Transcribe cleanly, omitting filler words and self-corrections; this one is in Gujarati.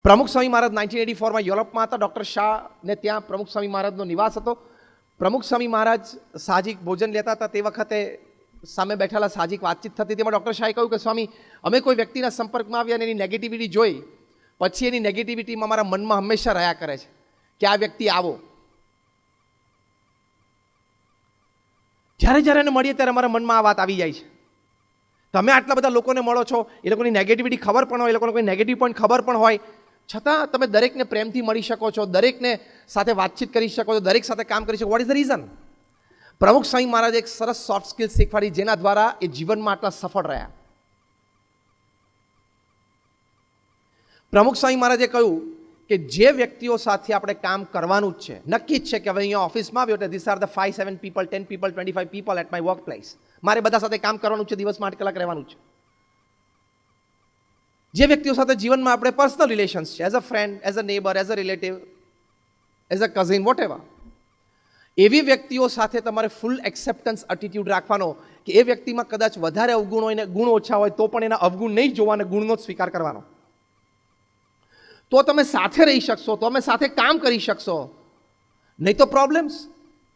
પ્રમુખ સ્વામી મહારાજ 1984માં યુરોપમાં હતા. ડૉક્ટર શાહને ત્યાં પ્રમુખ સ્વામી મહારાજનો નિવાસ હતો. પ્રમુખ સ્વામી મહારાજ સાહજિક ભોજન લેતા હતા. તે વખતે સામે બેઠેલા સાહજિક વાતચીત થતી. તેમાં ડૉક્ટર શાહે કહ્યું કે સ્વામી, અમે કોઈ વ્યક્તિના સંપર્કમાં આવ્યા અને એની નેગેટિવિટી જોઈ, પછી એની નેગેટિવિટીમાં મારા મનમાં હંમેશા રહ્યા કરે છે કે આ વ્યક્તિ આવો. જ્યારે જ્યારે એને મળીએ ત્યારે મારા મનમાં આ વાત આવી જાય છે. તમે આટલા બધા લોકોને મળો છો, એ લોકોની નેગેટિવિટી ખબર પણ હોય, એ લોકોને કોઈ નેગેટિવ પોઈન્ટ ખબર પણ હોય, છતાં તમે દરેકને પ્રેમથી મળી શકો છો, દરેકને સાથે વાતચીત કરી શકો છો, દરેક સાથે કામ કરી શકો. What is the reason? પ્રમુખ સ્વામી મહારાજ એક સરસ સોફ્ટ સ્કિલ શીખવાડી, જેના દ્વારા એ જીવનમાં આટલા સફળ રહ્યા. પ્રમુખ સ્વામી મહારાજે કહ્યું કે જે વ્યક્તિઓ સાથે આપણે કામ કરવાનું જ છે, નક્કી જ છે કે હવે અહીંયા ઓફિસમાં આવ્યો એટલે this are the 5-7 people, 10 people, 25 people at my work place. મારે બધા સાથે કામ કરવાનું છે, દિવસમાં 8 કલાક રહેવાનું છે. જે વ્યક્તિઓ સાથે જીવનમાં આપણે પર્સનલ રિલેશન્સ છે, as a friend, as a neighbour, as a relative, as a cousin, what ever, એવી વ્યક્તિઓ સાથે તમારે ફૂલ એક્સેપ્ટન્સ એટીટ્યુડ રાખવાનો કે એ વ્યક્તિમાં કદાચ વધારે અવગુણ હોય ને ગુણ ઓછા હોય તો પણ એના અવગુણ નહીં જોવાને ગુણનો જ સ્વીકાર કરવાનો. તો તમે સાથે રહી શકશો, તો અમે સાથે કામ કરી શકશો. નહીં તો પ્રોબ્લેમ્સ.